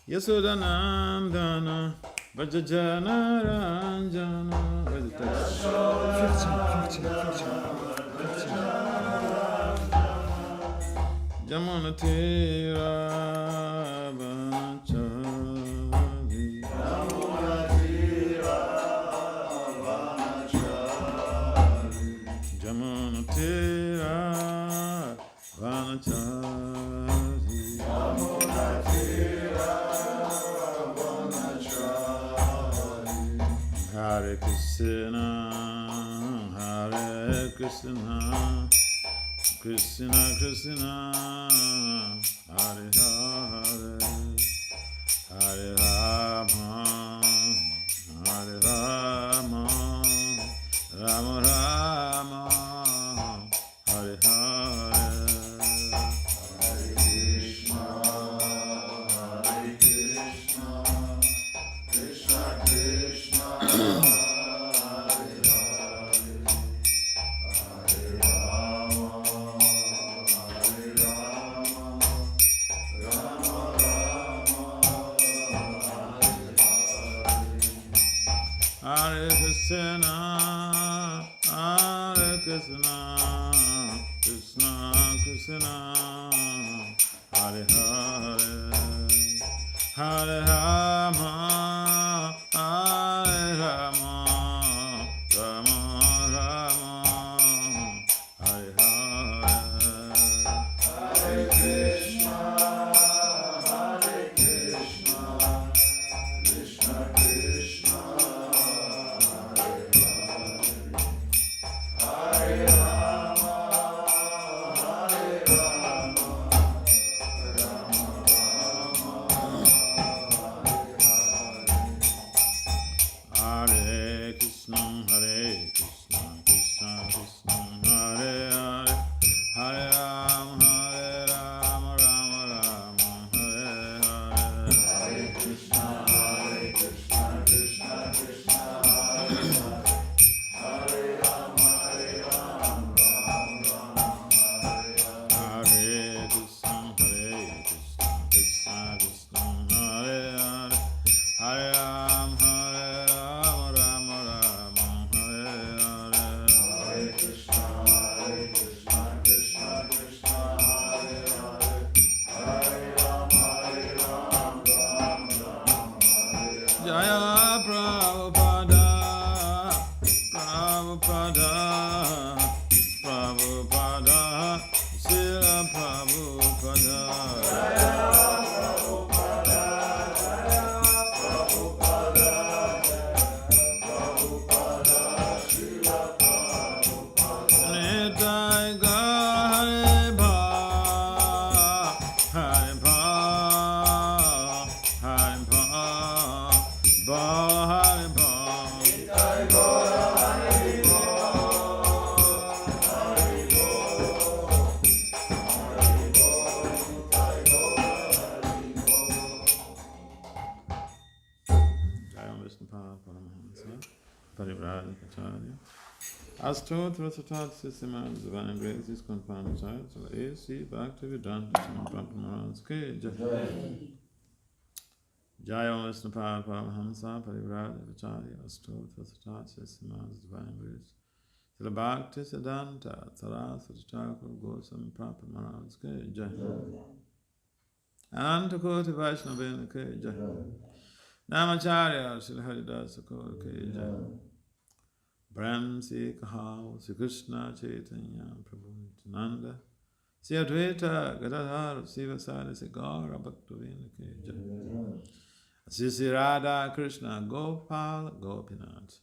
Yasodhanandana Vajajana Ranjana. Where's the text? 15. Jamunatira Vanachari. Jamunatira Vanachari. Hare Krishna, Hare Krishna, Krishna Krishna, Hare Hare, Hare Rama, Hare Rama, Rama Rama, Hare Hare. Hare Krishna, Hare Krishna, Krishna Krishna, Hare Hare, Hare Rama, Hare Rama, Rama Rama, Hare Hare. Hare Krishna, Hare Krishna, Krishna Krishna, Hare Hare, Hare Rama, Hare Rama, Rama Rama, Hare Hare. Hare Krishna, Hare Krishna, Krishna Krishna, Hare Hare, Hare Rama, Hare Rama, Rama Rama, Hare Krishna, Krishna Krishna, Hare Hare, Hare Rama, Rama Rama, Hare Hare. Hare Krishna, Krishna Krishna, Hare Hare, Hare Rama, Rama Rama, Hare Krishna, Krishna Krishna, Hare Hare, Hare Rama, Rama Rama, Hare Hare. Hare Krishna, Krishna Krishna, Hare Hare, Hare Rama, Rama Rama, Hare Hare. Jaya Prabhupada, Prabhupada, Prabhupada, Srila Prabhupada. Jaya Prabhupada, Jaya Prabhupada, Prabhupada, Srila Prabhupada. Nitai Gaur Hare Bhav, Hare Bhav, Hare Bhav, Bhav Hare Bhav. Nitai Gaur Hare Bhav, Hare Bhav, Hare Bhav, Nitai Gaur Hare Bhav. Jai Vishnupada Paramahansa Parivrajacharya. Astotra Satat Sissiman Divine Grace is confirmed child. So A.C. Bhaktivedanta Swami Prabhupada Maharaj Ki Jai. Jai Vishnupada Paramahansa Parivrajacharya. Astotra Satat Sissiman Divine Grace. Srila Bhakti Siddhanta Saraswati Thakur Goswami Prabhupada Maharaj Ki Jai. Ananta Koti Vaishnavena Ki Jai. Namacharya Srila Haridasa Kaur Ki Jai. Brahm Se Kahao Sri Krishna Chaitanya Prabhu Nityananda Sri Advaita Gadadhar Sivasari Se Gaura Bhaktivinoda Ki Jai. Sri Radha Krishna Gopal Gopinath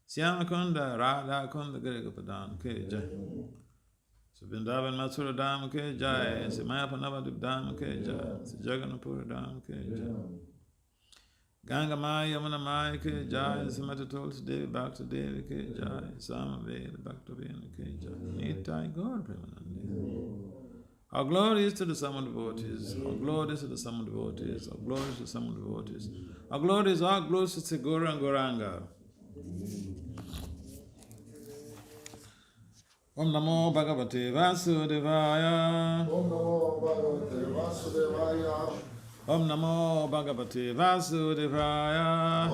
Syamakunda Radha Kunda Girigapadan Ki Jai. Sri Vrindavan Mathura Dham Ki Jai. Sri Mayapanavadip Dham Ki Jai. Sri Jagannapura Dham Ki Jai. Ganga Maya Yamuna Maya Ki Jai. Srimati Tulsi Devi Bhakti Devi Ki Jai. Samaveda Bhaktivinoda Ki Jai. Nitai Gaur Premanandi. Our glory is to the sum of devotees. Our glory is to the sum of devotees. Our glory is to the sum of devotees. Our glory is all glory to Gaura and Gauranga. Om Namo Bhagavate Vasudevaya. Om Namo Bhagavate Vasudevaya. Om Namo Bhagavate Vasudevaya.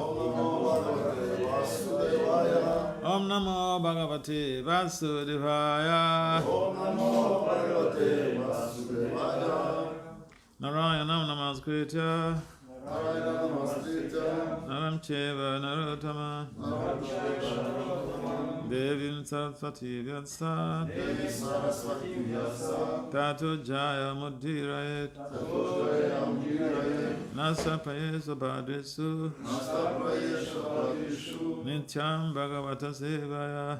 Om Namo Bhagavate Vasudevaya. Narayanam Namaskritya. Naram Cheva Narottama. Devim Saraswati Vyasa. Tato Jaya Muddirayet. Nasapaye Sabhadesu. Nityam Bhagavata Sevaya.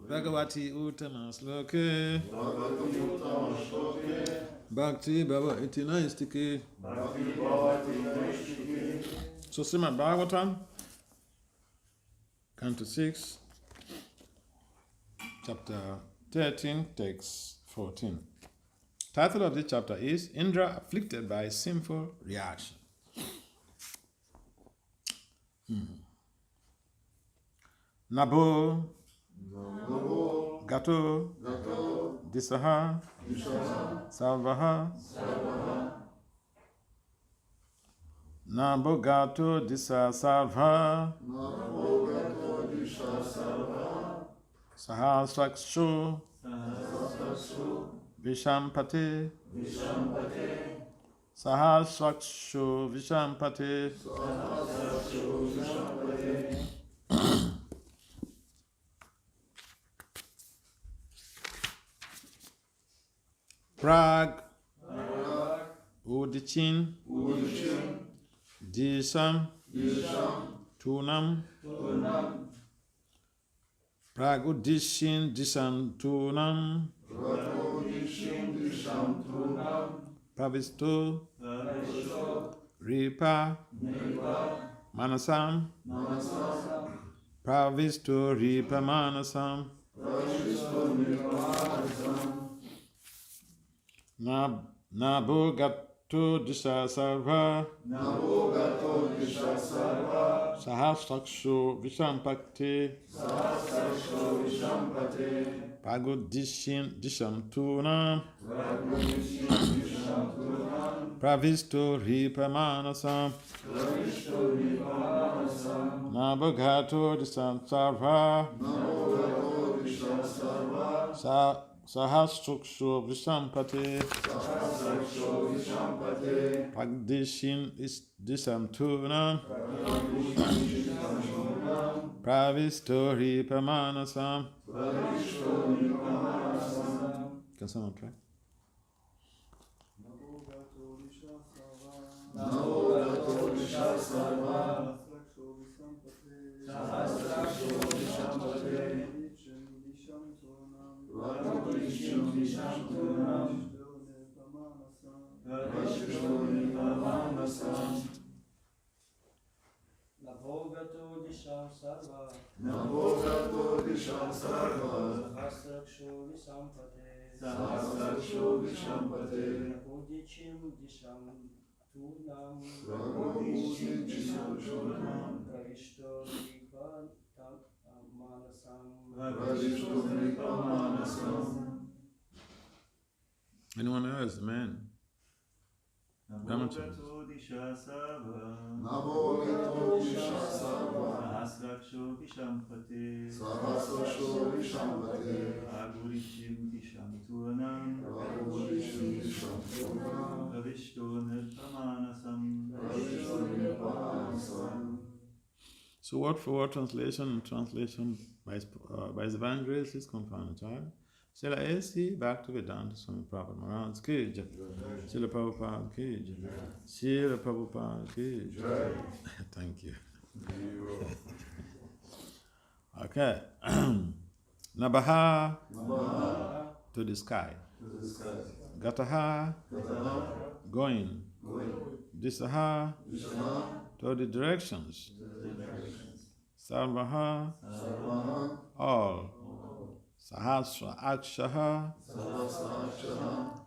Bhagavati Uttama Sloke. Bhakti Bhava Itinaistike. So Srimad Bhagavatam, Canto 6, Chapter 13, Text 14. Title of this chapter is Indra Afflicted by Sinful Reaction. Nabo Gato Disaha Salvaha Nabo Gato Disa Salva Sahasrakshu Vishampate Sahasrakshu Vishampate Prag Udichin Disham Tunam Prag Udichin Disham Tunam Pravisto Ripa Manasam Pravisto Ripa Manasam Nabo Gato Disha Sarva Sahasrakshu Vishampakte Pagodishin Disham Tunam Pravisto Ripamanasam Nabo Gato Disha Sarva Sahasrakshu Vishampate Pagdishin Disham Tunam Pravisto Ripamanasam. Can someone try? Navogato Disham Sarva Sahasrakshu Vishampate Navodichim Disham Tunam Pravishto Manasam. Anyone else? Man. Navogato Disha Sarva Sahasrakshu Vishampate Agurichim Disham Tunam Pravishto Nirpamanasam. So word for word translation by His Divine Grace is confirmed child. Srila A.C. Bhaktivedanta Swami Prabhupada Maharaj ki jai. Srila Prabhupada ki jai. Srila Prabhupada ki jai. Thank you. Okay. Nabaha to the sky. Gataha going. Disaha to the directions. Sarvaha all. Sahasra Akshaha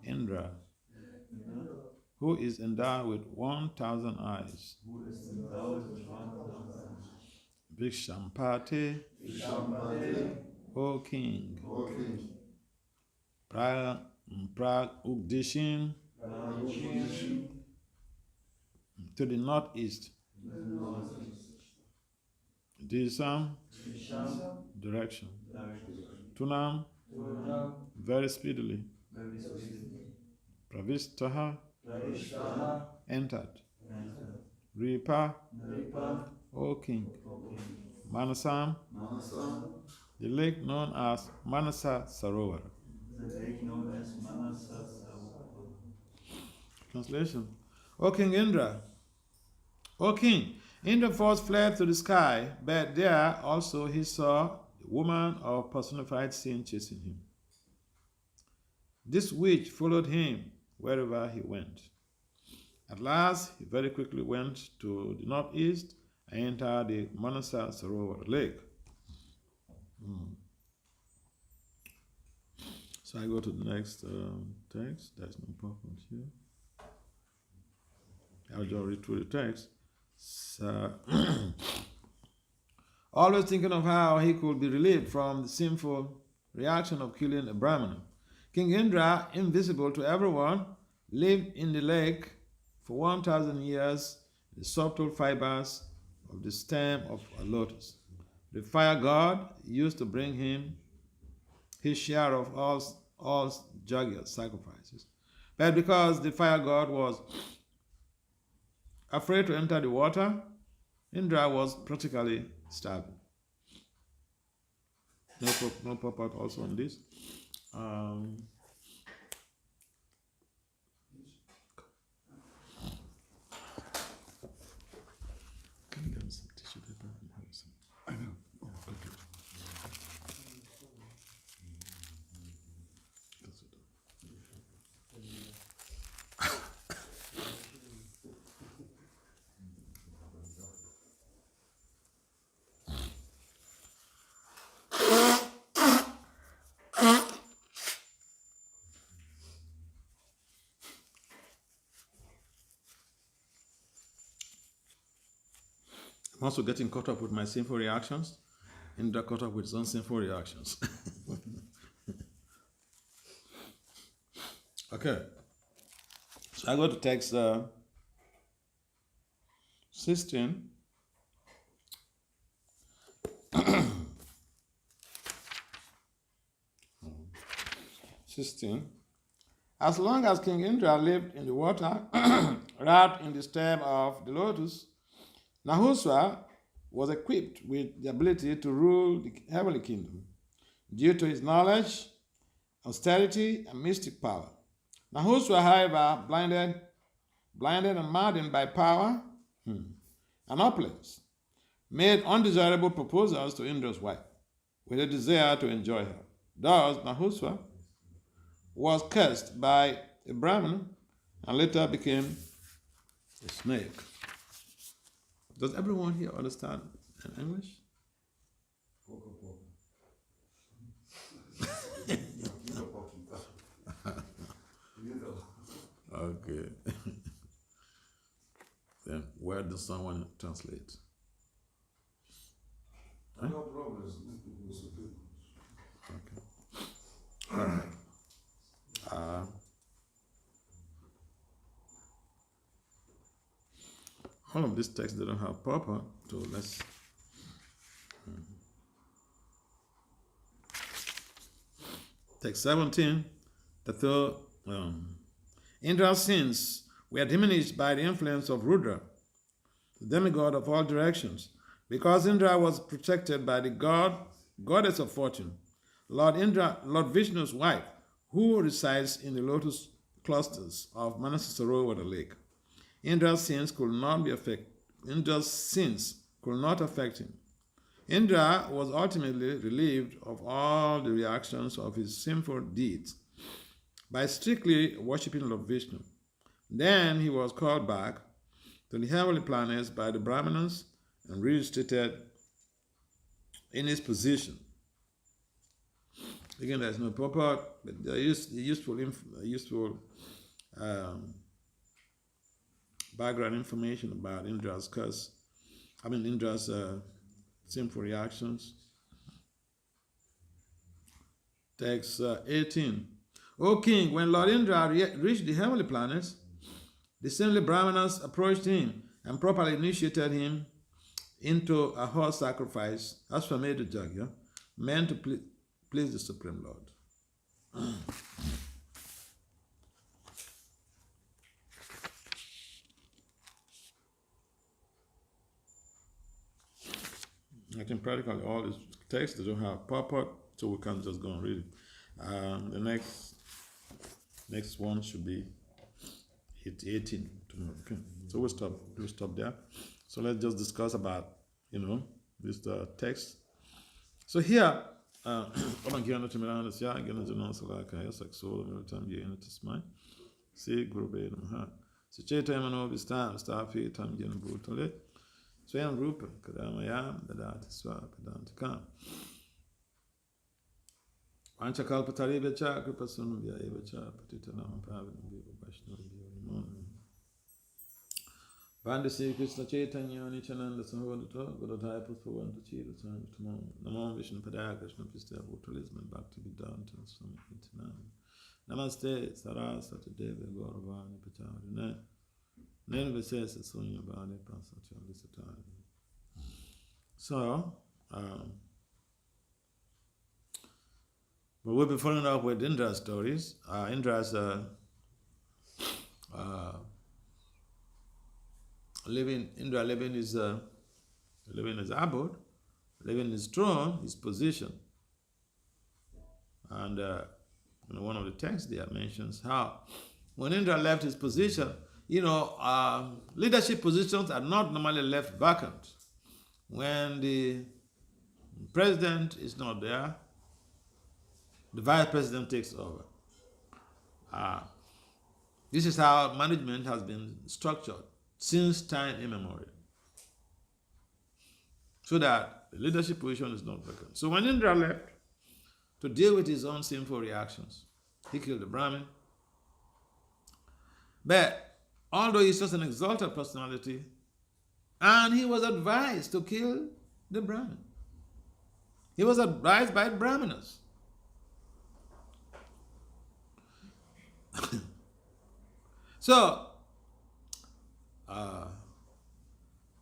Indra, who is endowed with 1,000 eyes. Vishampate, O King. Prag-Ugdishin to the northeast. Disham direction. Tunam very speedily. Pravistaha entered. Ripa, O king. Manasam, the lake known as Manasa Sarovar. The lake known as Manasa Sarovar. Translation. O King Indra, O king, Indra first fled to the sky, but there also he saw the woman of personified sin chasing him. This witch followed him wherever he went. At last, he very quickly went to the northeast and entered the Manasa Sarovar lake. So I go to the next text. There's no problem here. I'll just read through the text. So, always thinking of how he could be relieved from the sinful reaction of killing a Brahmana. King Indra, invisible to everyone, lived in the lake for 1,000 years in the subtle fibers of the stem of a lotus. The fire god used to bring him his share of all Jagya sacrifices. But because the fire god was afraid to enter the water, Indra was practically starving. No purport also on this. Can you get me some tissue paper and have some? I know. Oh, okay. That's it. I'm also getting caught up with my sinful reactions. Indra caught up with his own sinful reactions. Okay. So I go to text 16. As long as King Indra lived in the water, wrapped in the stem of the lotus, Nahuswa was equipped with the ability to rule the heavenly kingdom due to his knowledge, austerity, and mystic power. Nahuswa, however, blinded and maddened by power and opulence, made undesirable proposals to Indra's wife with a desire to enjoy her. Thus, Nahuswa was cursed by a Brahmin and later became a snake. Does everyone here understand English? Okay. Then where does someone translate? Huh? No problem. Okay. All right. All of these texts they don't have proper, so let's. Text 17, that Indra's sins were diminished by the influence of Rudra, the demigod of all directions, because Indra was protected by the goddess of fortune, Lord Vishnu's wife, who resides in the lotus clusters of Manasa Sarovar, the lake. Indra's sins could not affect him. Indra was ultimately relieved of all the reactions of his sinful deeds by strictly worshipping Lord Vishnu. Then he was called back to the heavenly planets by the Brahmanas and reinstated in his position. Again, there's no purport, but there is useful background information about Indra's sinful reactions. Text 18. O king, when Lord Indra reached the heavenly planets, the saintly Brahmanas approached him and properly initiated him into a horse sacrifice as per made Jagya, meant to please the Supreme Lord. I think practically all these texts they don't have purport, so we can't just go and read it. The next one should be 18 tomorrow. Okay. So we'll stop there. So let's just discuss about this text. So here, Swayam Rupa Kadamayam Dadati Swapadantikam Vanchakalpatarivacha Kripasunubhya Evacha Patitanam Pavinam Viva Vaishnavya Namo Vandasi Krishna Chaitanya Nichananda Sahodata Gurudhaya Puspavanta Chiratan Namo Vishnu Padaya Krishna Pistya Bhutalisman Bhakti Vedanta Swami Itinam Namaste Saraswati Devi Gauravani Pacharine So, but we'll be following up with Indra's stories. Indra's living his abode, living his throne, his position. And one of the texts there mentions how when Indra left his position, leadership positions are not normally left vacant. When the president is not there, the vice president takes over. This is how management has been structured since time immemorial, so that the leadership position is not vacant. So when Indra left to deal with his own sinful reactions, he killed the Brahmin. But although he's such an exalted personality, and he was advised to kill the Brahmin. He was advised by Brahmanas. So,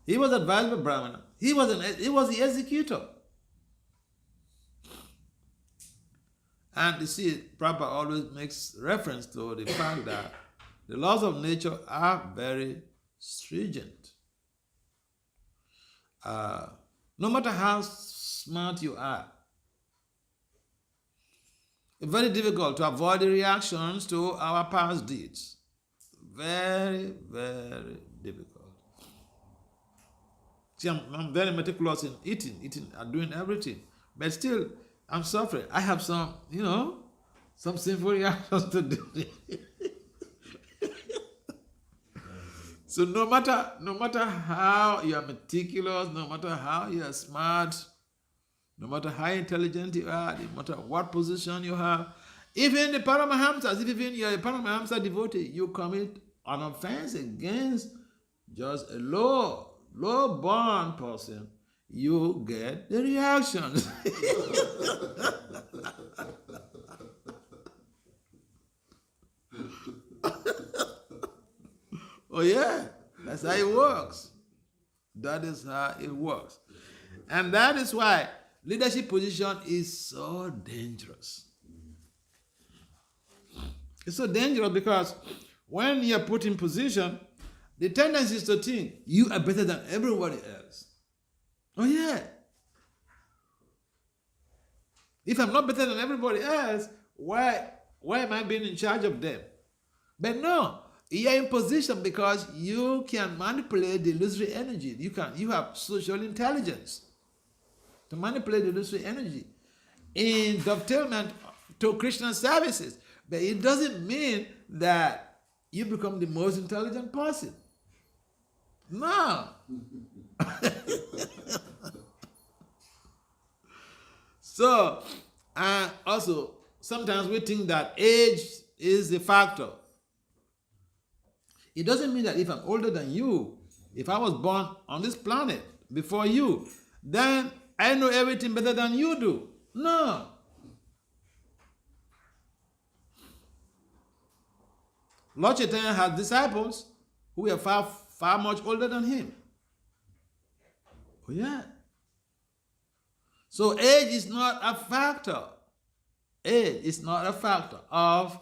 he was advised by Brahmana. He was the executor. And you see, Prabhupada always makes reference to the fact that the laws of nature are very stringent. No matter how smart you are, it's very difficult to avoid the reactions to our past deeds. Very, very difficult. See, I'm very meticulous in eating, and doing everything. But still, I'm suffering. I have some sinful reactions to do. So no matter how you are meticulous, no matter how you are smart, no matter how intelligent you are, no matter what position you have, even the Paramahamsas, even you are a Paramahamsa devotee, you commit an offense against just a low-born person, you get the reactions. Oh yeah, that's how it works. That is how it works. And that is why leadership position is so dangerous. It's so dangerous because when you're put in position, the tendency is to think you are better than everybody else. Oh yeah. If I'm not better than everybody else, why am I being in charge of them? But no, you're in position because you can manipulate the illusory energy. You have social intelligence to manipulate the illusory energy in dovetailment to Krishna services. But it doesn't mean that you become the most intelligent person. No. So, also, sometimes we think that age is a factor. It doesn't mean that if I'm older than you, if I was born on this planet before you, then I know everything better than you do. No. Lord Chaitanya has disciples who are far much older than him. Oh, yeah. So age is not a factor. Age is not a factor of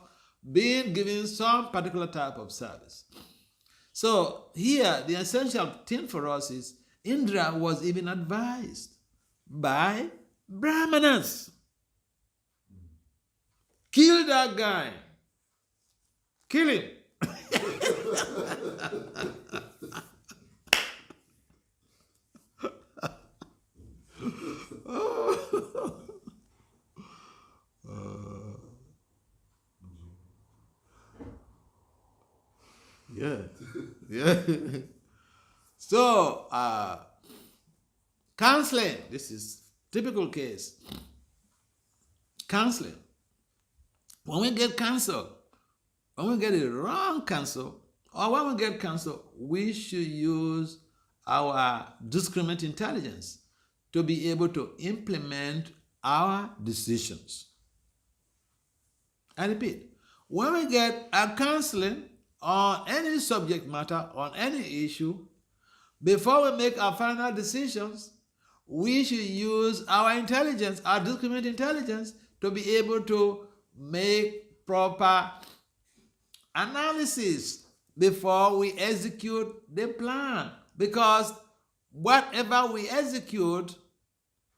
being given some particular type of service. So here, the essential thing for us is Indra was even advised by Brahmanas. Kill that guy. Kill him. Yeah. Yeah. So, counseling, this is typical case. Counseling. When we get counsel, when we get a wrong counsel, or when we get counsel, we should use our discriminate intelligence to be able to implement our decisions. I repeat, when we get a counseling on any subject matter, on any issue, before we make our final decisions, we should use our intelligence, our discriminate intelligence, to be able to make proper analysis before we execute the plan. Because whatever we execute,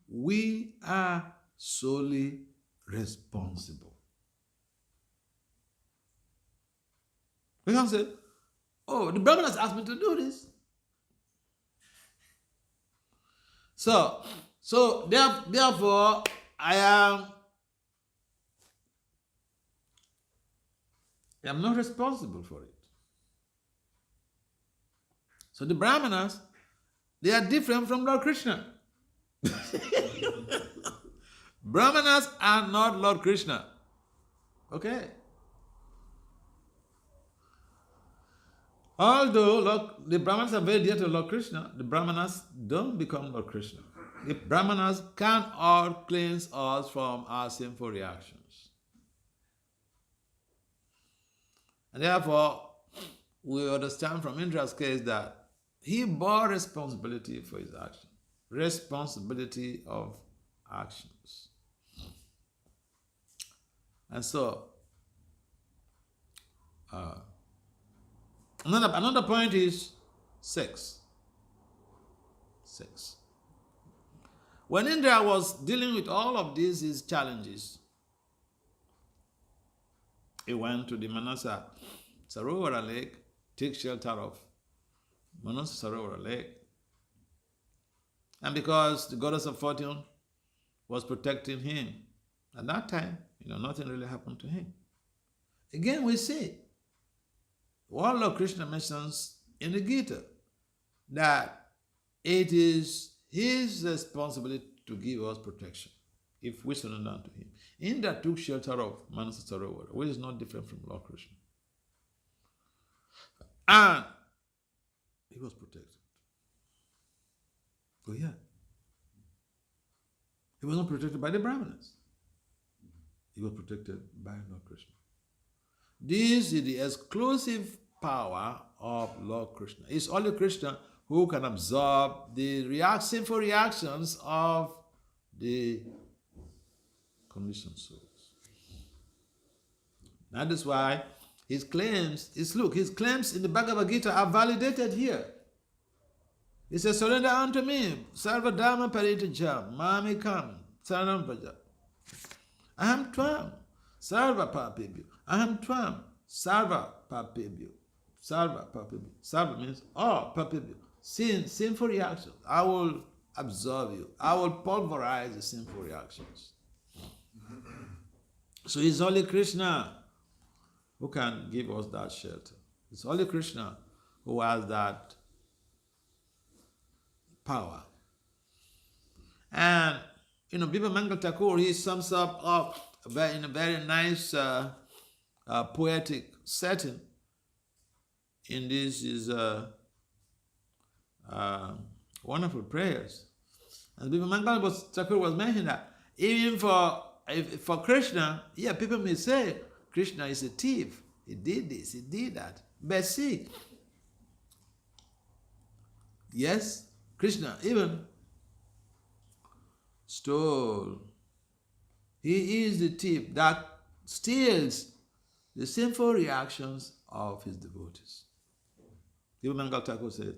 we are solely responsible. We can say, oh, the Brahmanas asked me to do this. So therefore, I am not responsible for it. So the Brahmanas, they are different from Lord Krishna. Brahmanas are not Lord Krishna. Okay? Although the Brahmanas are very dear to Lord Krishna, the Brahmanas don't become Lord Krishna. The Brahmanas cannot cleanse us from our sinful reactions. And therefore, we understand from Indra's case that he bore responsibility for his actions. Responsibility of actions. And so, another point is sex. Sex. When Indra was dealing with all of these challenges, he went to the Manasa Sarovara lake, take shelter of Manasa Sarovara lake. And because the goddess of fortune was protecting him, at that time, nothing really happened to him. Again, we see what Lord Krishna mentions in the Gita, that it is his responsibility to give us protection if we surrender unto him. Indra took shelter of Manasa Sarovara, which is not different from Lord Krishna. And he was protected. Oh yeah. He was not protected by the Brahmanas. He was protected by Lord Krishna. This is the exclusive power of Lord Krishna. It's only Krishna who can absorb the sinful reactions of the conditioned souls. That is why his claims in the Bhagavad Gita are validated here. He says, surrender unto me, sarva dharma parityaja, mami kam, saranam praja. Aham tvam, sarva papebhyo. Aham tvam, sarva papebhyo. Sarva papebhyo. Sarva means all papebhyo. Sinful reactions. I will absorb you. I will pulverize the sinful reactions. So it's only Krishna who can give us that shelter. It's only Krishna who has that power. And, Bipa Mangal Thakur, he sums up in a very nice poetic setting in these wonderful prayers. And Bipa Mangal Thakur was mentioning that even for Krishna, people may say Krishna is a thief. He did this, he did that. But see, yes, Krishna even stole. He is the thief that steals the sinful reactions of his devotees. Even Mangal Thakur said,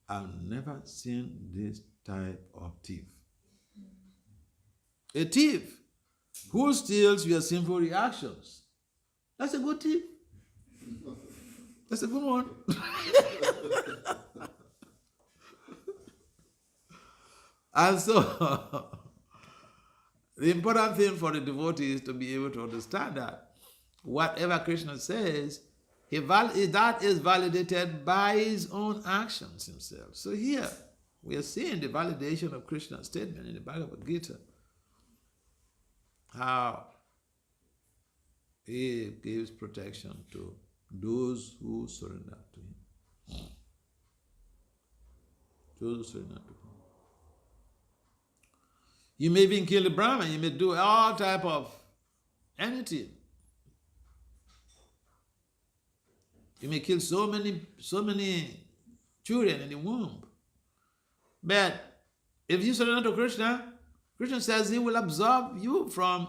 I've never seen this type of thief. A thief who steals your sinful reactions. That's a good thief. That's a good one. And so, the important thing for the devotee is to be able to understand that whatever Krishna says, that is validated by his own actions himself. So here, we are seeing the validation of Krishna's statement in the Bhagavad Gita. How he gives protection to those who surrender to him. Those who surrender to him. You may even kill a Brahmin, you may do all type of anything. You may kill so many children in the womb. But if you surrender to Krishna, Krishna says he will absolve you from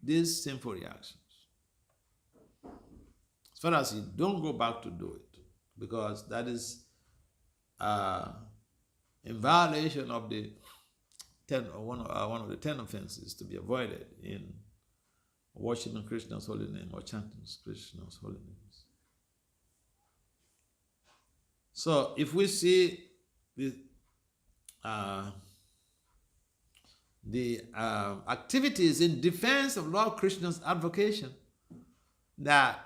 these sinful reactions. As far as you don't go back to do it, because that is in violation of the one of the 10 offenses to be avoided in worshiping Krishna's holy name or chanting Krishna's holy names. So if we see the activities in defense of Lord Krishna's advocation, that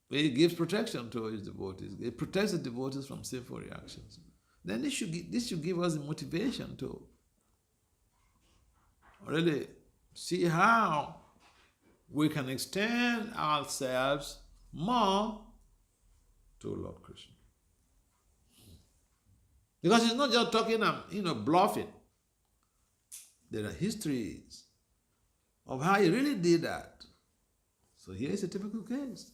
he gives protection to his devotees, he protects the devotees from sinful reactions, then this should give us a motivation to really see how we can extend ourselves more to Lord Krishna. Because he's not just talking bluffing. There are histories of how he really did that. So here is a typical case.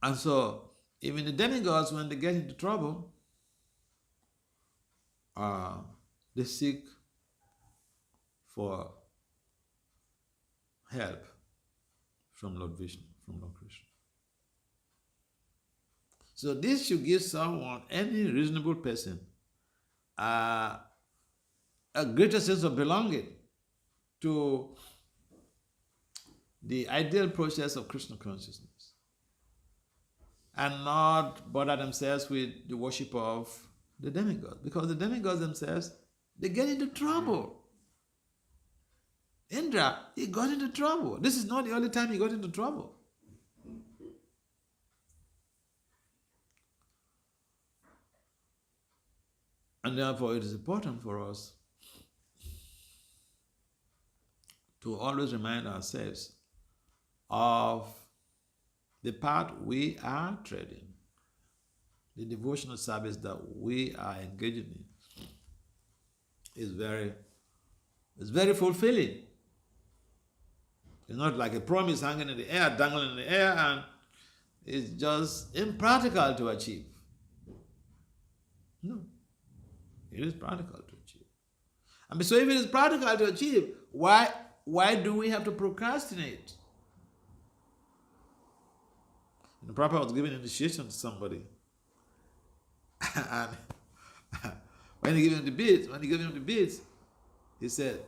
And so, even the demigods, when they get into trouble, they seek for help from Lord Vishnu, from Lord Krishna. So this should give someone, any reasonable person, a greater sense of belonging to the ideal process of Krishna consciousness, and not bother themselves with the worship of the demigods, because the demigods themselves, they get into trouble. Indra, he got into trouble. This is not the only time he got into trouble. And therefore it is important for us to always remind ourselves of the path we are treading, the devotional service that we are engaging in is very fulfilling. It's not like a promise hanging in the air, dangling in the air, and it's just impractical to achieve. No, it is practical to achieve. And so if it is practical to achieve, why do we have to procrastinate? The Prabhupada was giving initiation to somebody. And when he gave him the beads, he said,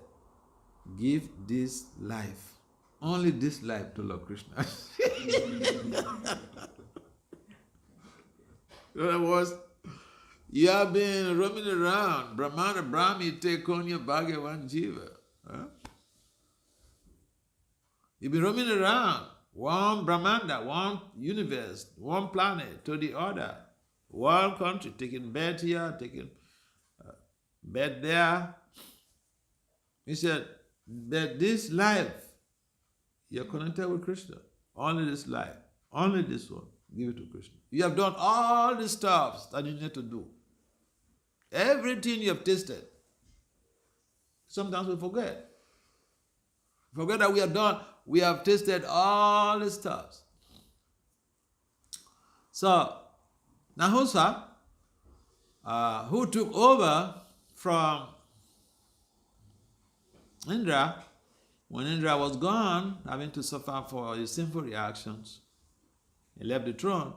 give this life, only this life to Lord Krishna. In other words, you have been roaming around, Brahmana, Brahmi, Tekonya, Bhagavan, Jiva. Huh? You've been roaming around, one Brahmanda, one universe, one planet to the other, one country, taking bed here, taking bed there. He said that this life, you're connected with Krishna. Only this life, only this one, give it to Krishna. You have done all the stuff that you need to do. Everything you have tasted, Sometimes we forget. Forget that we are done. We have tasted all the stuff. So, Nahusha, who took over from Indra, when Indra was gone, having to suffer for his sinful reactions, he left the throne.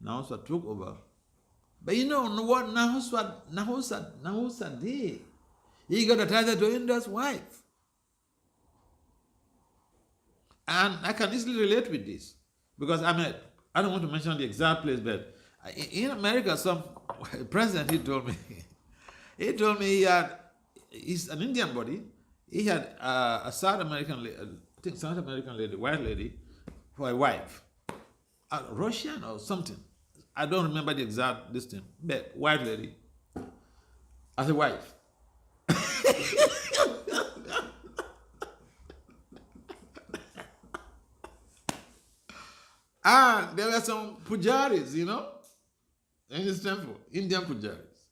Nahusha took over. But you know what Nahusha did? He got attached to Indra's wife. And I can easily relate with this. Because I don't want to mention the exact place, but in America, some president, he told me he's an Indian body. He had a South American lady, white lady, for a wife. Russian or something. I don't remember the exact distance, but white lady as a wife. And there were some pujaris, in his temple, Indian pujaris.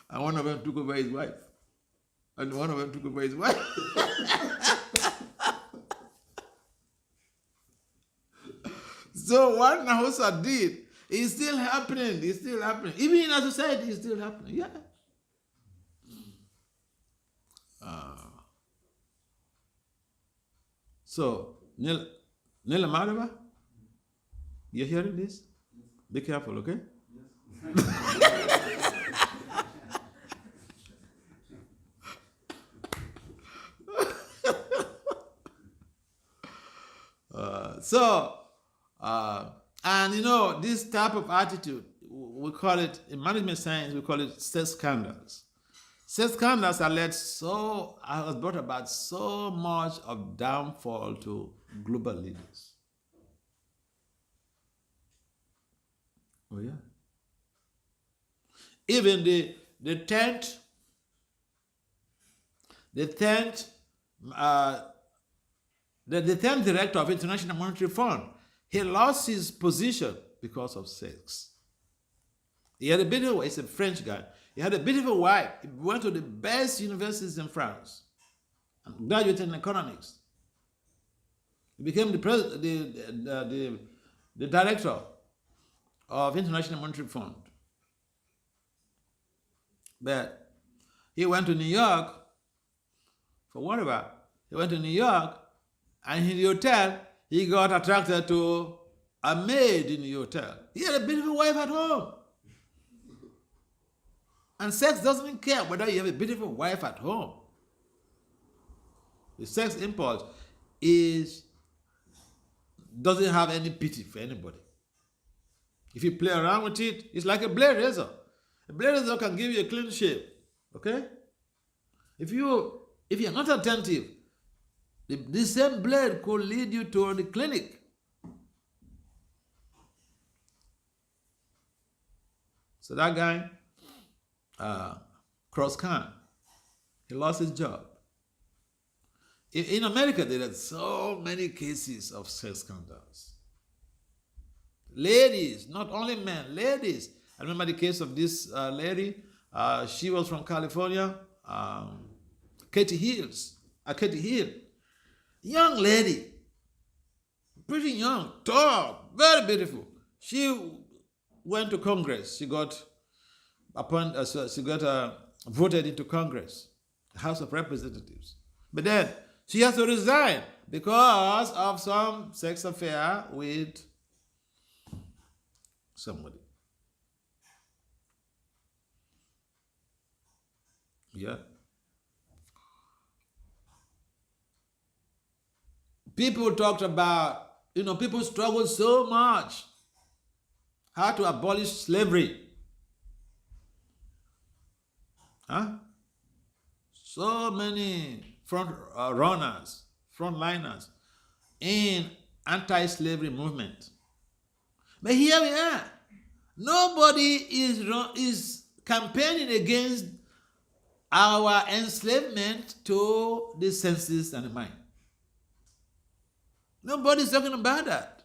And one of them took over his wife. So what Nahusha did is still happening. Even in our society, it's still happening. Yeah. So, Nila Madhava, you hearing this? Be careful, okay? And this type of attitude, we call it, in management science, we call it sex scandals. Sex scandals has brought about so much of downfall to global leaders. Oh yeah. Even the 10th director of International Monetary Fund, he lost his position because of sex. He had a beautiful, he's a French guy. He had a beautiful wife. He went to the best universities in France and graduated in economics. He became the director of International Monetary Fund. But he went to New York for whatever. He went to New York, and in the hotel, he got attracted to a maid in the hotel. He had a beautiful wife at home. And sex doesn't care whether you have a beautiful wife at home. The sex impulse doesn't have any pity for anybody. If you play around with it, it's like a blade razor. A blade razor can give you a clean shave. Okay? If you're not attentive, the same blade could lead you to the clinic. So that guy, Cross-Khan, he lost his job. In America, there are so many cases of sex scandals. Ladies, not only men, ladies. I remember the case of this lady. She was from California, Katie Hill. Young lady, pretty young, tall, very beautiful. She went to Congress. She got voted into Congress, House of Representatives. But then she has to resign because of some sex affair with somebody. Yeah. People talked about, people struggled so much how to abolish slavery. So many frontliners in anti-slavery movement. But here we are. Nobody is campaigning against our enslavement to the senses and the mind. Nobody's talking about that.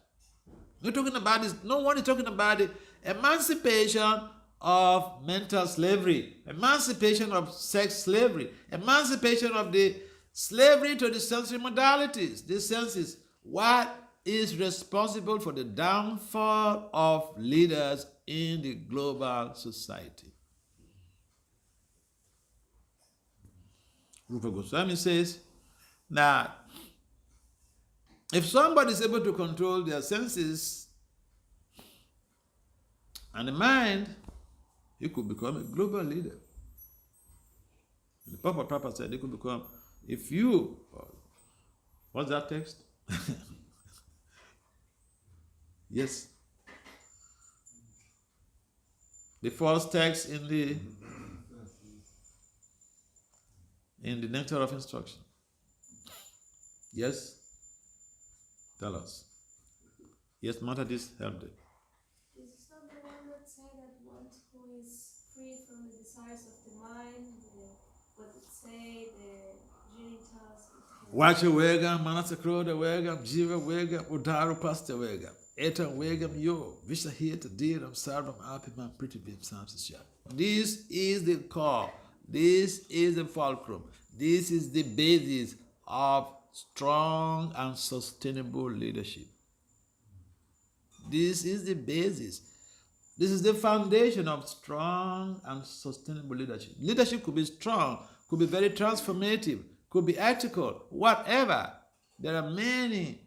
We're talking about this. No one is talking about the emancipation of mental slavery, emancipation of sex slavery, emancipation of the slavery to the sensory modalities, the senses. What is responsible for the downfall of leaders in the global society? Rupa Goswami says that if somebody is able to control their senses and the mind, he could become a global leader. The Papa said he could become, if you, what's that text? Yes. The first text in the Nectar of Instruction. Yes? Tell us. Yes, Mother, this helped it. Is this not the one that said that one who is free from the desires of the mind, what it say, the genitals? Wacha wegam, manasakroda wegam, jiva wegam, udaru pasta wegam, etam wegam yo, vishahita diram sarvam apimam pritibim samsasya. This is the core. This is the fulcrum. This is the basis of strong and sustainable leadership. This is the basis. This is the foundation of strong and sustainable leadership. Leadership could be strong, could be very transformative, could be ethical, whatever. There are many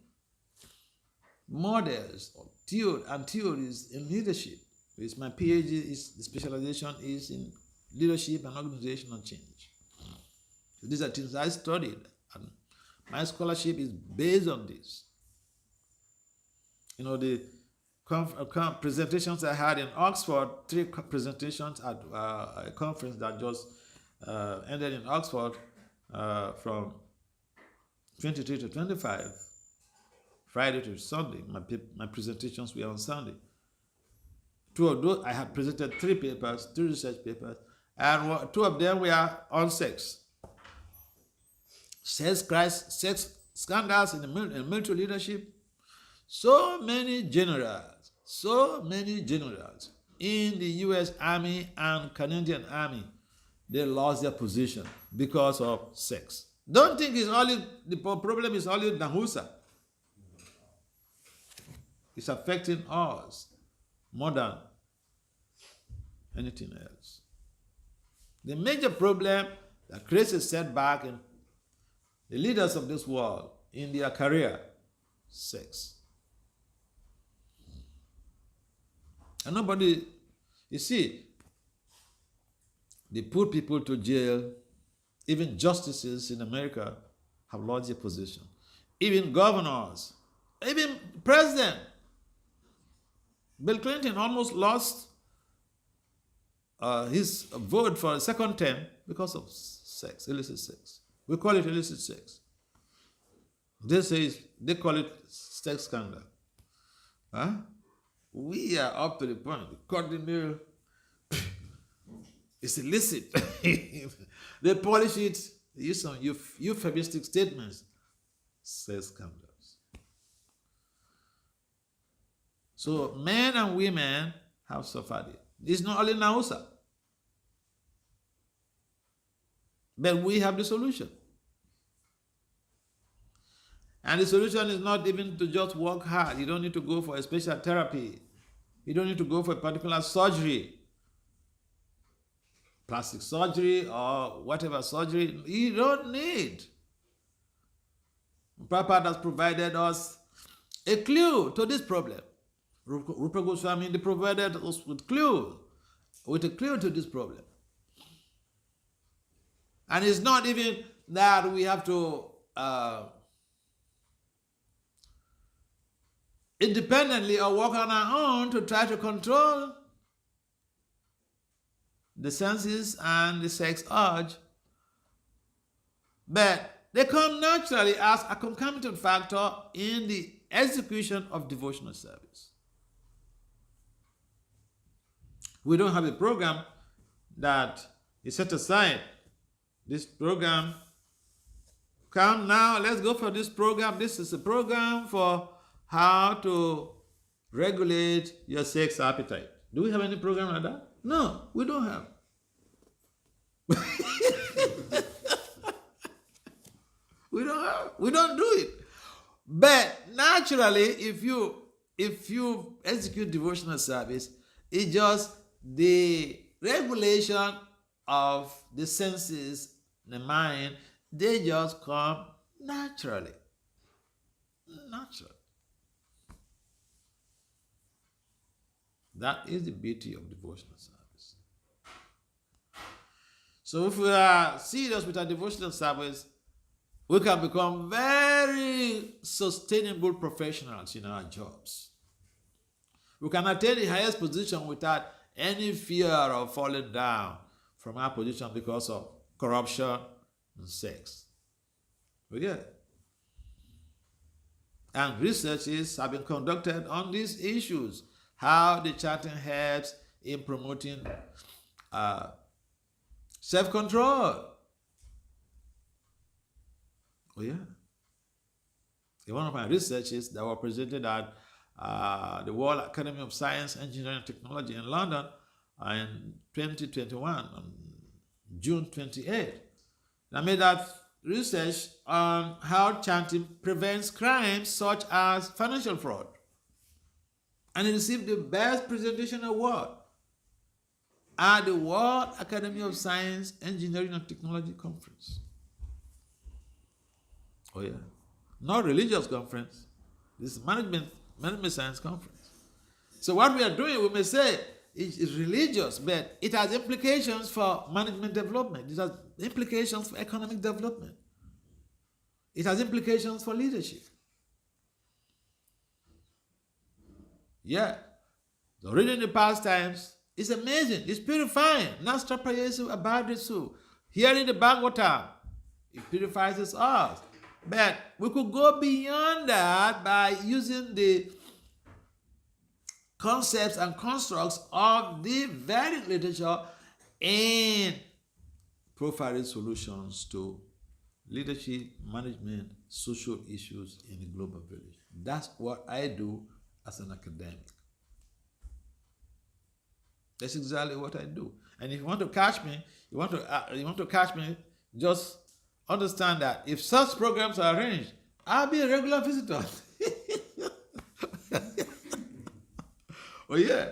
models and theories in leadership. It's my PhD, the specialization is in leadership and organizational change. So these are things I studied, and my scholarship is based on this. You know, the presentations I had in Oxford, 3 presentations at a conference that just ended in Oxford from 23 to 25, Friday to Sunday. My presentations were on Sunday. 2 of those, I had presented 3 papers, 3 research papers, and 2 of them were on sex. Sex scandals in the military leadership. So many generals in the U.S. Army and Canadian Army, they lost their position because of sex. Don't think the problem is only Nahusa. It's affecting us more than anything else. The major problem that creates a setback in the leaders of this world in their career, sex. And nobody, you see, they put people to jail. Even justices in America have lost their position. Even governors, even president. Bill Clinton almost lost his vote for a second term because of sex, illicit sex. We call it illicit sex. They call it sex scandal. Huh? We are up to the point. Cut the nail. It's illicit. They polish it. They use some euphemistic statements. Sex scandals. So men and women have suffered it. It's not only Nausa. But we have the solution. And the solution is not even to just work hard. You don't need to go for a special therapy. You don't need to go for a particular surgery. Plastic surgery or whatever surgery. You don't need. Prabhupada has provided us a clue to this problem. Rupa Goswami, they provided us with a clue to this problem. And it's not even that we have to independently or work on our own to try to control the senses and the sex urge, but they come naturally as a concomitant factor in the execution of devotional service. We don't have a program that is set aside. This program, come now, let's go for this program. This is a program for how to regulate your sex appetite. Do we have any program like that? No, we don't have. We don't have. We don't do it. But naturally, if you execute devotional service, it's just the regulation of the senses, the mind, they just come naturally. Naturally. That is the beauty of devotional service. So if we are serious with our devotional service, we can become very sustainable professionals in our jobs. We can attain the highest position without any fear of falling down from our position because of corruption and sex. But yeah. And researches have been conducted on these issues, how the chanting helps in promoting self-control. Oh yeah. In one of my researches that were presented at the World Academy of Science, Engineering and Technology in London in 2021, on June 28th, I made that research on how chanting prevents crimes such as financial fraud. And it received the Best Presentation Award at the World Academy of Science, Engineering and Technology Conference. Oh yeah. Not religious conference. This is management science conference. So what we are doing, we may say, is religious, but it has implications for management development. It has implications for economic development. It has implications for leadership. Yeah. So reading the past times is amazing. It's purifying. Nastra Prayesu Abadisu. Hearing the Bhagavatam, it purifies us. But we could go beyond that by using the concepts and constructs of the Vedic literature in providing solutions to leadership, management, social issues in the global village. That's what I do as an academic. That's exactly what I do. And if you want to catch me, just understand that if such programs are arranged, I'll be a regular visitor. Oh yeah.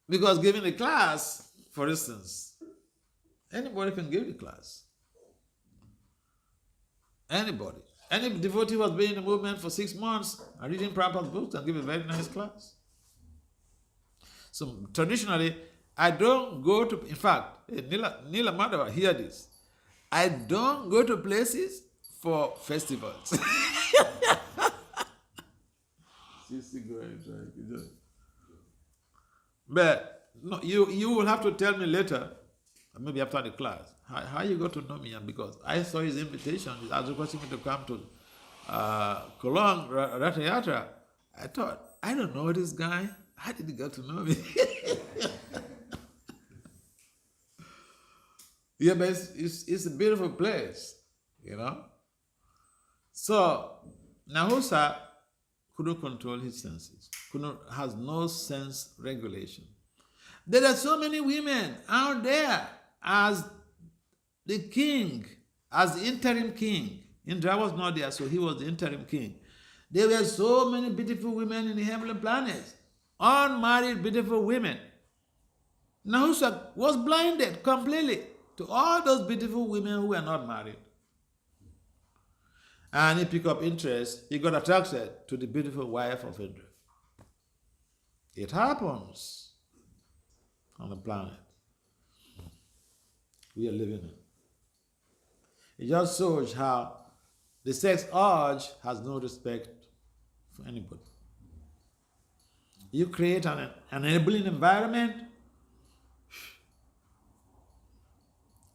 Because giving a class, for instance, anybody can give the class. Anybody. Any devotee who has been in the movement for 6 months and reading Prabhupada's books can give a very nice class. So traditionally, I don't go to, in fact, Nila Madhava, hear this. I don't go to places for festivals. But no, you will have to tell me later, maybe after the class, how you got to know me, because I saw his invitation. I was requesting me to come to Cologne, Ratha Yatra. I thought, I don't know this guy. How did he get to know me? Yeah, but it's a beautiful place, you know. So Nahusa couldn't control his senses, has no sense regulation. There are so many women out there as the king, as the interim king. Indra was not there, so he was the interim king. There were so many beautiful women in the heavenly planets, unmarried beautiful women. Nahusa was blinded completely to all those beautiful women who were not married. And he picked up interest, he got attracted to the beautiful wife of Indra. It happens on the planet we are living in. It just shows how the sex urge has no respect for anybody. You create an enabling environment,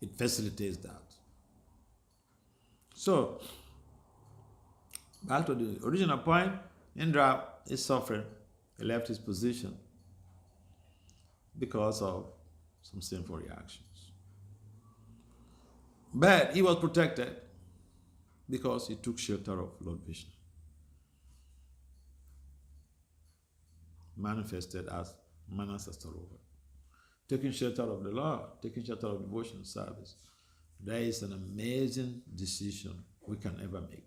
it facilitates that. So, back to the original point, Indra is suffering. He left his position because of some sinful reactions. But he was protected because he took shelter of Lord Vishnu. manifested as Manasa Sarovar. Taking shelter of the Lord, taking shelter of devotion service, that is an amazing decision we can ever make.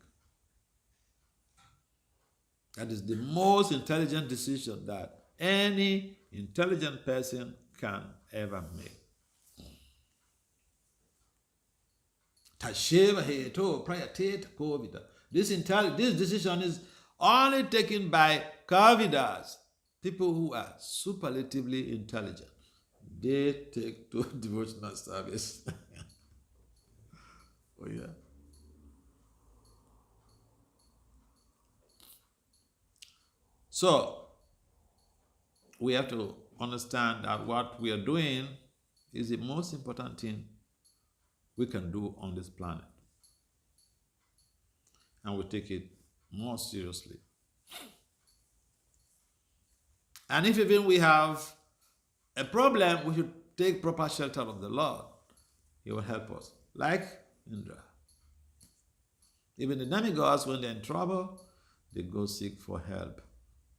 That is the most intelligent decision that any intelligent person can ever make. This decision is only taken by Kavidas, people who are superlatively intelligent. They take to devotional service. Oh, yeah. So, we have to understand that what we are doing is the most important thing we can do on this planet. And we take it more seriously. And if even we have a problem, we should take proper shelter of the Lord. He will help us. Like Indra. Even the demigods, when they're in trouble, they go seek for help,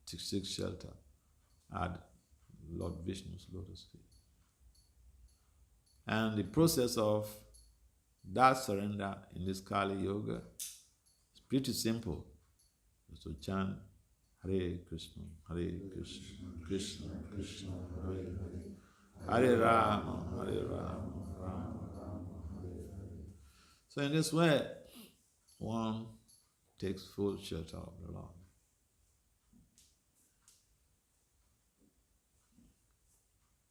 to seek shelter at Lord Vishnu's lotus feet. And the process of that surrender in this Kali Yoga is pretty simple. So chant Hare Krishna, Krishna Krishna, Hare Hare, Hare Rama, Hare Rama, Rama Rama, Hare Hare. So in this way, one takes full shelter of the Lord.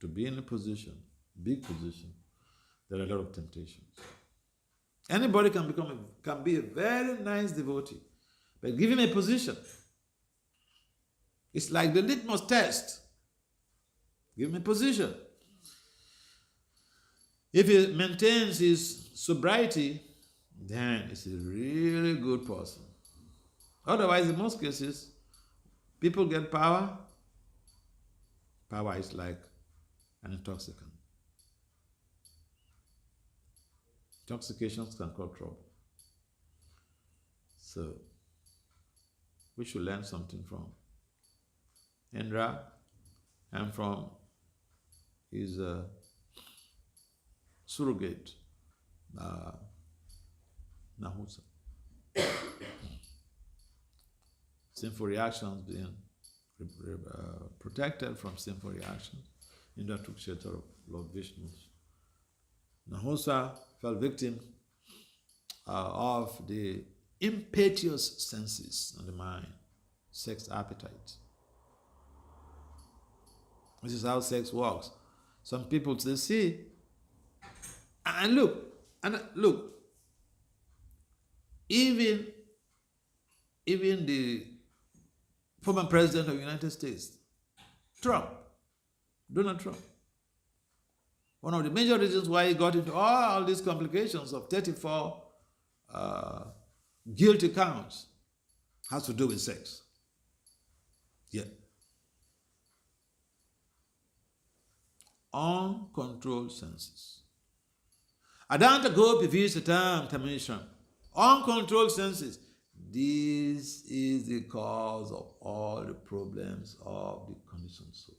To be in a position, big position, there are a lot of temptations. Anybody can be a very nice devotee, but give him a position. It's like the litmus test. Give him a position. If he maintains his sobriety, then he's a really good person. Otherwise, in most cases, people get power. Power is like an intoxicant. Intoxications can cause trouble. So, we should learn something from Indra and from his surrogate, Nahusa. Sinful reactions being protected from sinful reactions. Indra took shelter of Lord Vishnu's. Nahusa fell victim of the impetuous senses of the mind, sex appetite. This is how sex works. Some people they see, and look, even the former president of the United States, Donald Trump. One of the major reasons why he got into all these complications of 34 guilty counts has to do with sex. Yeah. Uncontrolled senses. Adanta gopi visatam tamishram. Uncontrolled senses. This is the cause of all the problems of the conditioned soul.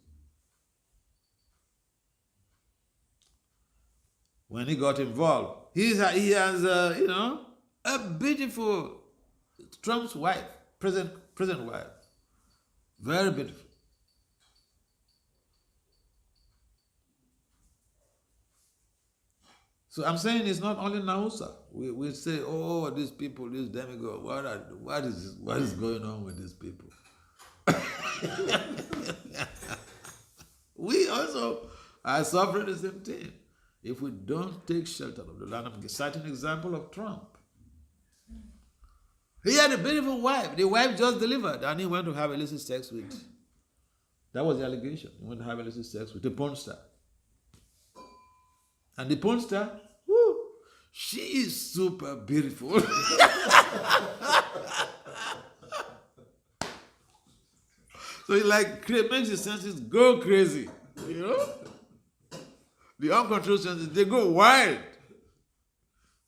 When he got involved, he has a beautiful Trump's wife, present wife, very beautiful. So I'm saying it's not only Nahusa. We say, oh, these people, these demigods, what is going on with these people? We also are suffering the same thing. If we don't take shelter of the land, I'm citing an example of Trump. He had a beautiful wife. The wife just delivered, and he went to have illicit sex with. That was the allegation. He went to have illicit sex with a porn star. And the porn star, she is super beautiful. So it makes the senses go crazy, The uncontrolled senses, they go wild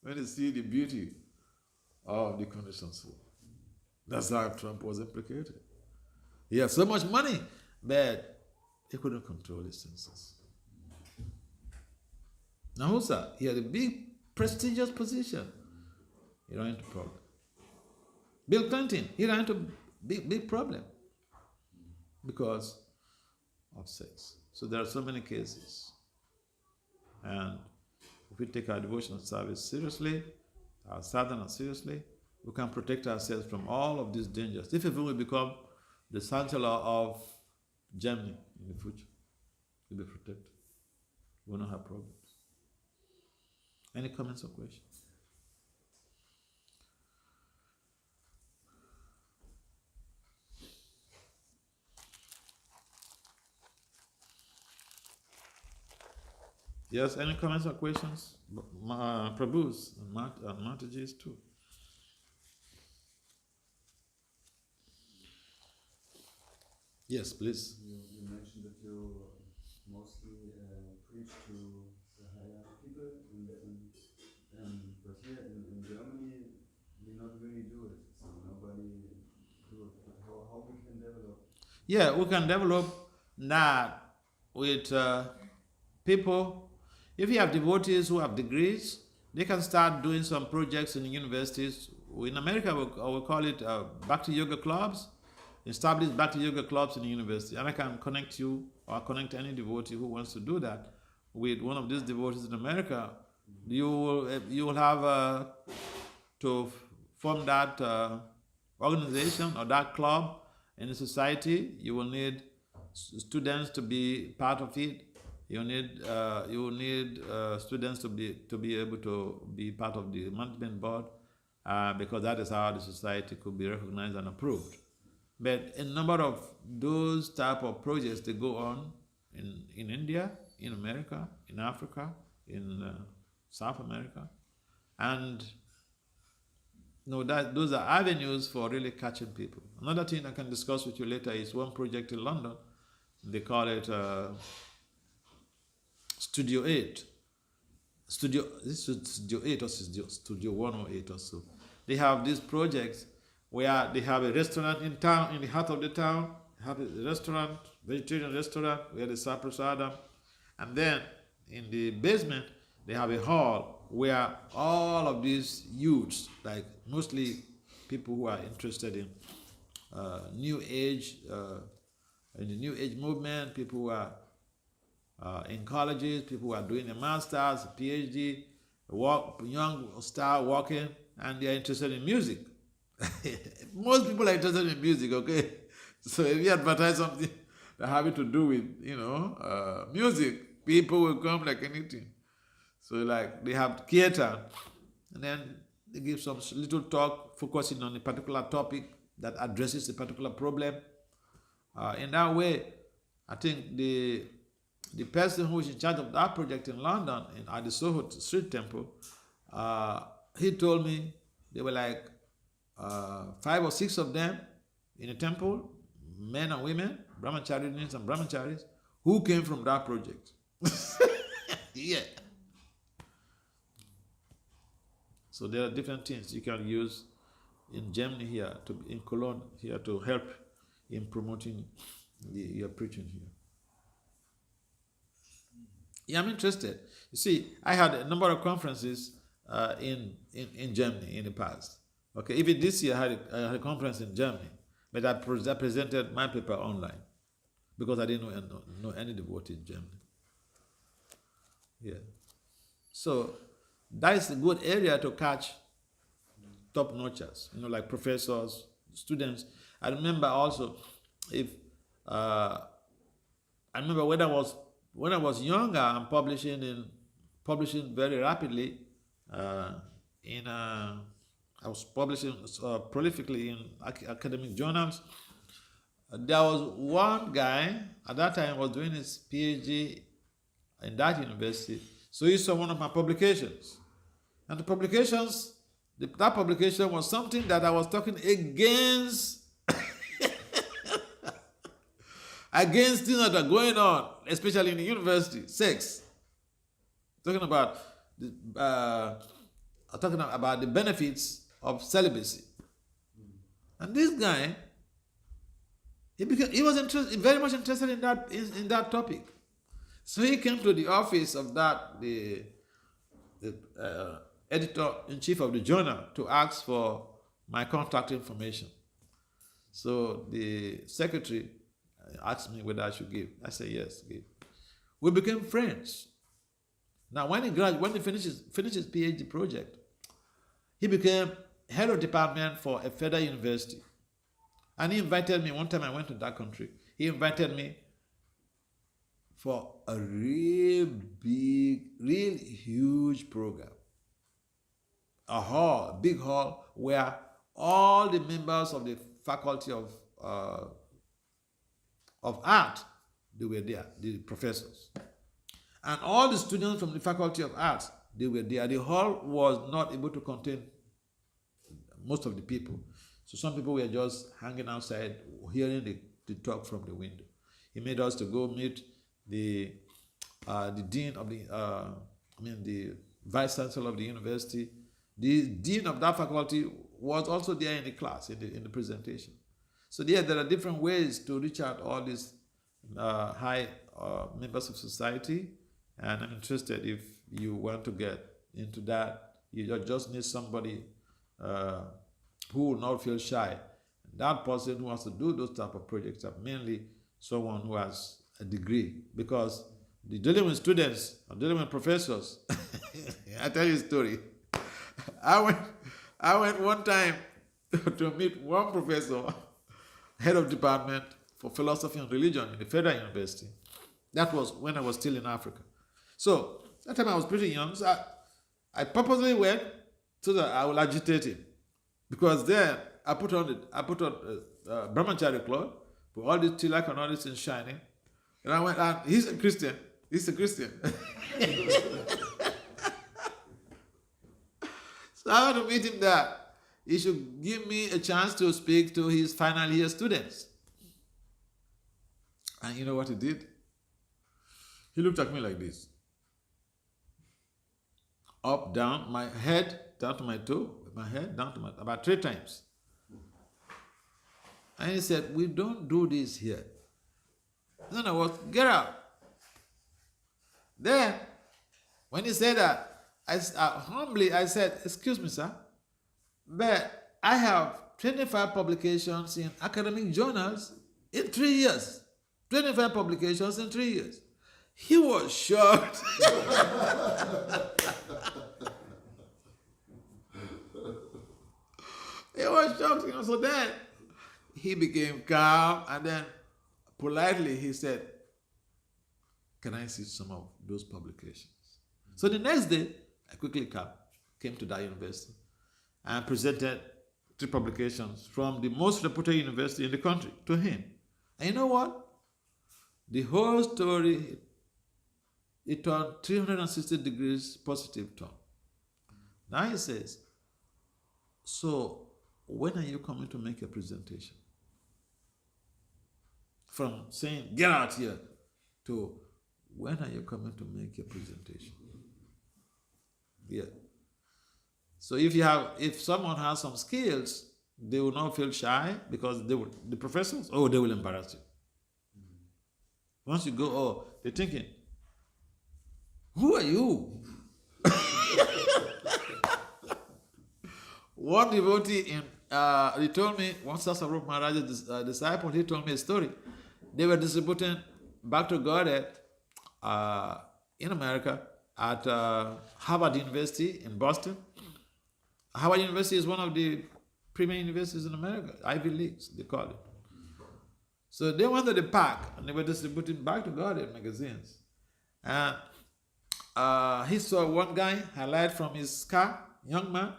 when they see the beauty of the conditioned soul. That's how Trump was implicated. He had so much money, but he couldn't control his senses. Nahusa, he had a big, prestigious position. He ran into problem. Bill Clinton, he ran into big problem because of sex. So there are so many cases. And if we take our devotional service seriously, our sadhana seriously, we can protect ourselves from all of these dangers. If we become the chancellor of Germany in the future, we'll be protected. We will not have problems. Any comments or questions? Yes, any comments or questions? Prabhu's and Mataji's too. Yes, please. You mentioned that you mostly preach to the higher people, but here in Germany, we not really do it. So nobody do it. But how we can develop? Yeah, we can develop that with people. If you have devotees who have degrees, they can start doing some projects in universities. In America, we call it Bhakti Yoga clubs. Establish Bhakti Yoga clubs in the university. And I can connect you or connect any devotee who wants to do that with one of these devotees in America. You will have to form that organization or that club in a society. You will need students to be part of it. You will need students to be able to be part of the management board because that is how the society could be recognized and approved. But a number of those type of projects they go on in India, in America, in Africa, in South America, and those are avenues for really catching people. Another thing I can discuss with you later is one project in London. They call it Studio 8. This is Studio 8 or Studio 108 or so. They have these projects where they have a restaurant in town, in the heart of the town, have a restaurant, vegetarian restaurant, where they serve prasadam. And then in the basement, they have a hall where all of these youths, like mostly people who are interested in New Age, in the New Age movement, people who are in colleges, people who are doing a master's, a PhD, young star working, and they are interested in music. Most people are interested in music, okay? So if you advertise something that have to do with, music, people will come like anything. So like they have theater, and then they give some little talk focusing on a particular topic that addresses a particular problem. In that way, I think the person who is in charge of that project in London, at the Soho Street Temple, he told me they were like 5 or 6 of them in the temple, men and women, brahmacharinis and brahmacharis, who came from that project. Yeah. So there are different things you can use in Germany here, in Cologne here, to help in promoting your preaching here. Yeah, I'm interested. You see, I had a number of conferences in Germany in the past. Okay, even this year I had a conference in Germany, but I presented my paper online because I didn't know any devotee in Germany. Yeah. So that is a good area to catch top-notchers, like professors, students. I remember also I remember when I was younger and publishing very rapidly I was publishing prolifically in academic journals. There was one guy at that time was doing his PhD in that university, so he saw one of my publications, and that publication was something that I was talking against against things that are going on, especially in the university, sex. Talking about the benefits of celibacy. And this guy, He was very much interested in that topic. So he came to the office of the editor-in-chief of the journal to ask for my contact information. So the secretary asked me whether I should give. I said yes, give. We became friends. Now, when he finished his PhD project, he became head of department for a federal university. And he invited me, one time I went to that country, he invited me for a real big, real huge program. A big hall, where all the members of the faculty of art, they were there, the professors. And all the students from the faculty of arts, they were there. The hall was not able to contain most of the people. So some people were just hanging outside, hearing the talk from the window. He made us to go meet the dean of the vice chancellor of the university. The dean of that faculty was also there in the class, in the presentation. So there are different ways to reach out all these high members of society. And I'm interested, if you want to get into that, you just need somebody who will not feel shy. That person who wants to do those type of projects are mainly someone who has a degree, because the dealing with students or dealing with professors, I tell you a story. I went one time to meet one professor, head of department for philosophy and religion in the Federal University. That was when I was still in Africa. So that time I was pretty young, so I purposely went so that I will agitate him, because then I put on brahmachari cloth, put all this tilak and all this things shining, and I went, and he's a Christian. So I want to meet him there. He should give me a chance to speak to his final year students. And you know what he did? He looked at me like this. Up, down, my head down to my toe, my head down to my, about 3 times. And he said, "We don't do this here." Then I was, "Get out." Then, when he said that, humbly I said, "Excuse me, sir, but I have 25 publications in academic journals in 3 years. 25 publications in 3 years. He was shocked. He was shocked, So then he became calm, and then politely he said, "Can I see some of those publications?" So the next day, I quickly came to that university and presented 3 publications from the most reputed university in the country to him. And you know what? The whole story, it turned 360 degrees positive turn. Now he says, "So when are you coming to make a presentation?" From saying, "Get out here," to, "When are you coming to make a presentation?" Yeah. So if someone has some skills, they will not feel shy, because the professors, they will embarrass you. Once you go, they're thinking, "Who are you?" One devotee he told me, once Sasarup Maharaj's disciple, he told me a story. They were distributing Back to Godhead in America at Harvard University in Boston. Harvard University is one of the premier universities in America, Ivy Leagues, they call it. So they went to the park and they were distributing Back to Godhead magazines. And he saw one guy highlight from his car, young man.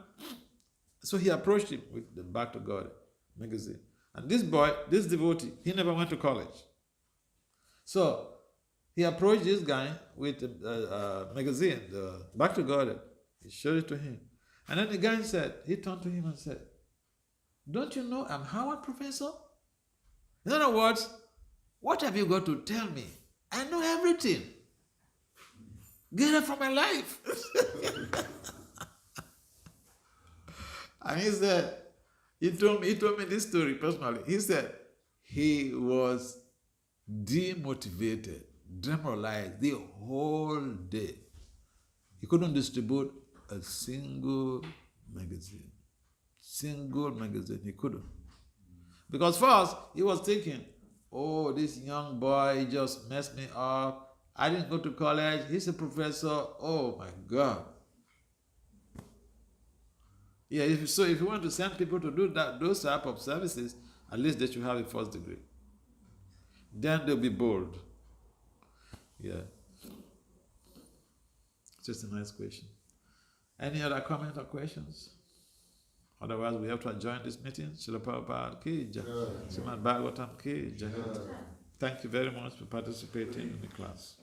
So he approached him with the Back to Godhead magazine. And this devotee, he never went to college. So he approached this guy with the magazine, the Back to Godhead. He showed it to him. And then the guy he turned to him and said, "Don't you know I'm Howard Professor? In other words, what have you got to tell me? I know everything. Get out from my life." And he said, he told me this story personally. He said he was demotivated, demoralized the whole day. He couldn't distribute a single magazine. He couldn't. Because first, he was thinking, oh, this young boy just messed me up. I didn't go to college. He's a professor. Oh, my God. Yeah, if you want to send people to do those type of services, at least they should have a first degree. Then they'll be bold. Yeah. Just a nice question. Any other comment or questions? Otherwise, we have to adjourn this meeting. Srila Prabhupada ki jai. Srimad Bhagavatam ki jai. Thank you very much for participating in the class.